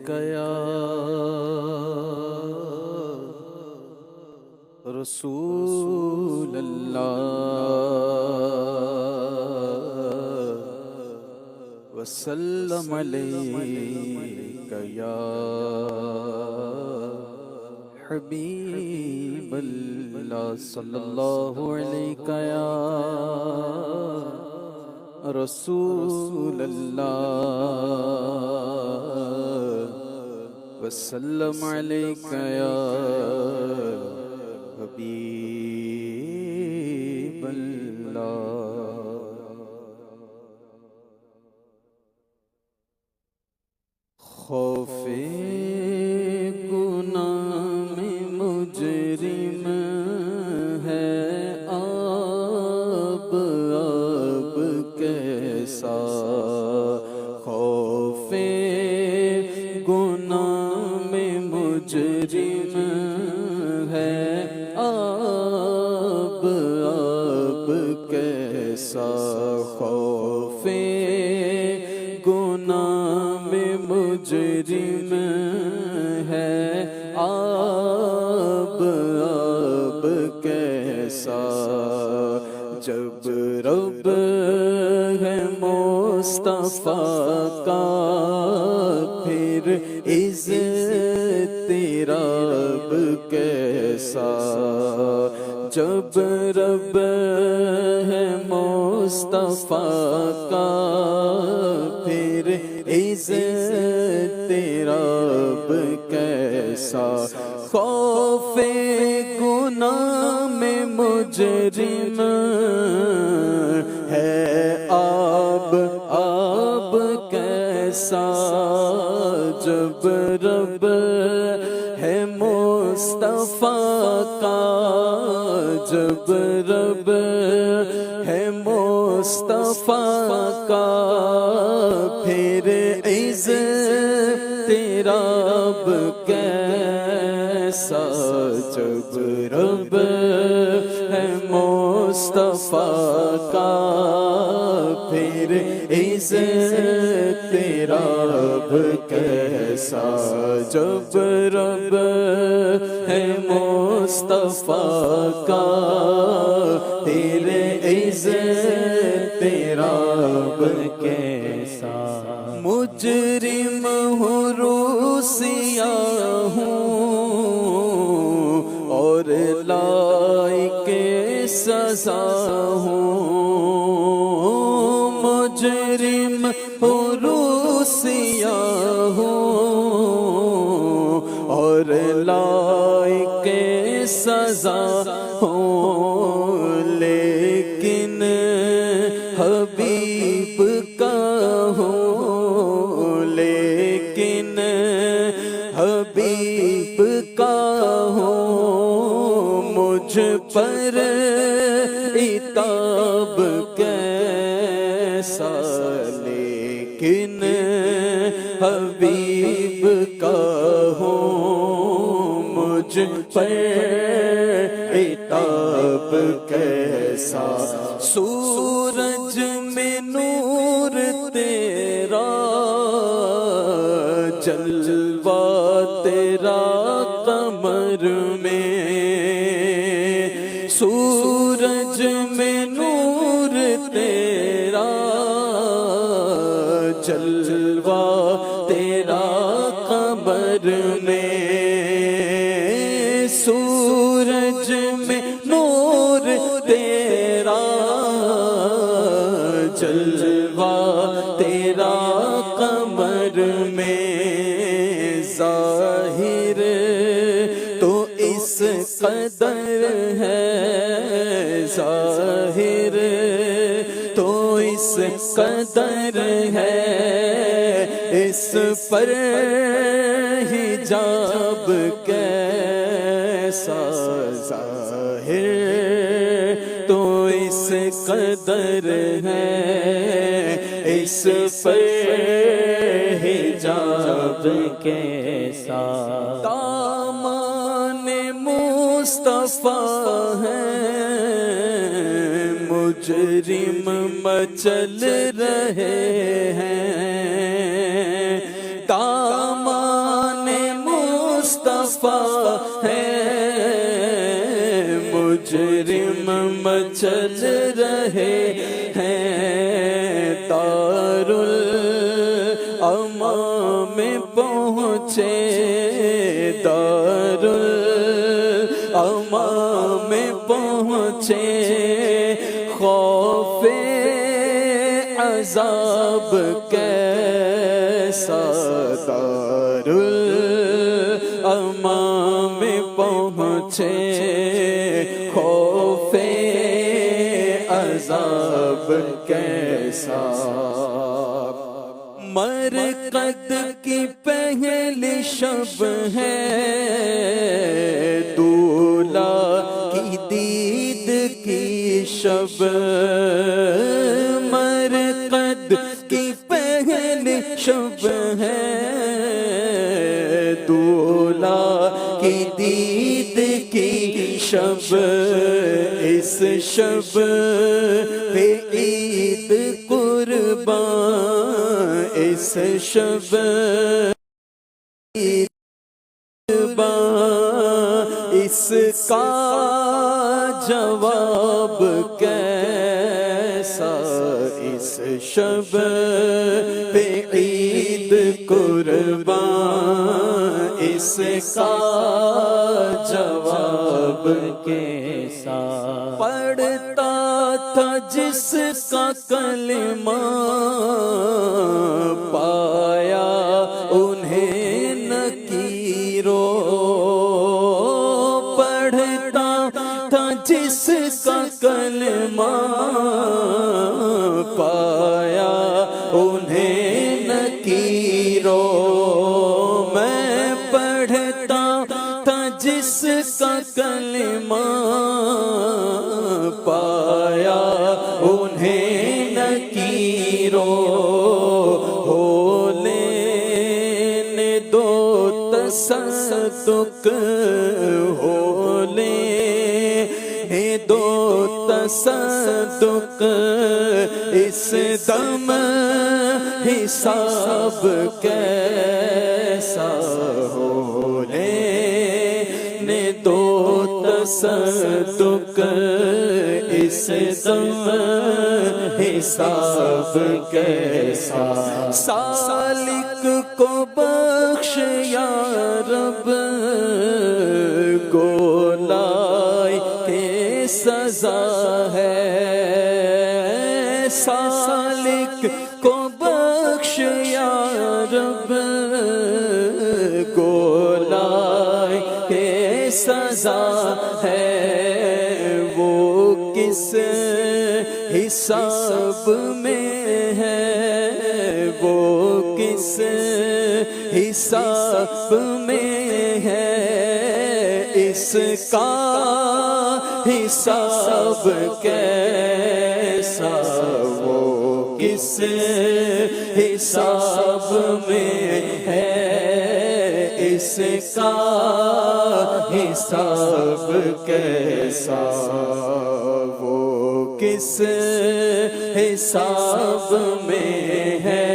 علیک یا رسول اللہ وسلم علیک یا حبیب اللہ صلی اللہ علیک یا رسول اللہ وسلم علیک یا حبیب اللہ۔ خوف گناہ میں مجرم ہے اب کیسا، خوف گناہ میں مجرم ہے اب کیسا، خوف گناہ میں مجرم ہے اب کیسا، جب رب ہے مصطفیٰ کا پھر اضطراب کیسا، جب رب ہے مصطفیٰ کا پھر اضطراب کیسا، خوف گناہ میں مجرم ہے اب کیسا، جب رب ہے مصطفیٰ کا، جب رب ہے مصطفیٰ کا پھر اضطراب کیسا، جب رب ہے مصطفیٰ کا پھر اضطراب کیسا، جب رب ہے مصطفیٰ کا پھر اضطراب کیسا، مجرم ہوں روسیا ہوں اور لائق سزا ہوں، مجرم ہوں روسیا ہوں اور لائق سزا ہوں، لیکن حبیب کا ہوں، لیکن حبیب کا ہوں، مجھ پر عتاب کیسا، لیکن حبیب کا ہوں، مجھ پر عتاب کیسا، سورج میں نور تیرا جلوہ تیرا قمر میں، سورج میں نور تیرا جلوہ تیرا قمر میں، سورج میں نور تیرا جلوہ تیرا قمر میں، ظاہر تو اس قدر ہے، ظاہر تو اس قدر ہے، اس پر حجاب کیسا، ظاہر تو اس قدر ہے، اس پر حجاب کیسا، دامان مصطفیٰ ہے مجرم مچل رہے ہیں، دامان مصطفیٰ ہے، مجرم مچل رہے ہیں، دارالامان میں پہنچے، دارالامان میں پہنچے، خوف عذاب کیسا، دارالامان میں پہنچے، خوف عذاب کیسا۔ مرقد کی پہلی شب ہے، دولہا کی دید کی شب، مرقد کی پہلی شب ہے، دولہا کی دید کی شب، اس شب پہ عید قربان، اس شب عید قربان، اس کا جواب کیسا، اس شب پہ عید قربان، اس کا جواب کیسا۔ پڑھتا تھا جس کا کلمہ، پایا انہیں نکیروں، پڑھتا تھا جس کا کلمہ، پایا انہیں نکیروں، میں پڑھتا تھا جس کا کلمہ، پایا انہیں نکیروں، ہو لینے دو تصدق، ہو لینے دو تصدق، اس دم حساب کیسا، ہو لینے دو تصدق، اس دم حساب کیسا۔ سالک کو بخش یا رب، گولائی کی سزا ہے، سالک کو بخش یا رب، گولائی کی سزا ہے، وہ کس حساب میں ہے، وہ کس حساب میں ہے، اس کا حساب کیسا، وہ کس حساب میں ہے، اس کا حساب کیسا، وہ کس حساب میں ہے،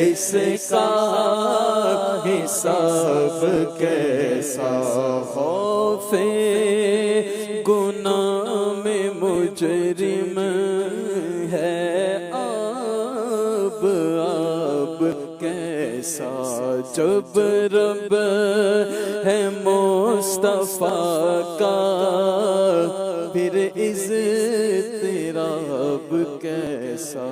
اس کا حساب کیسا۔ خوف گناہ میں مجرم ہے، اب کیسا، جب رب ہے مصطفیٰ کا، پھر اضطراب کیسا۔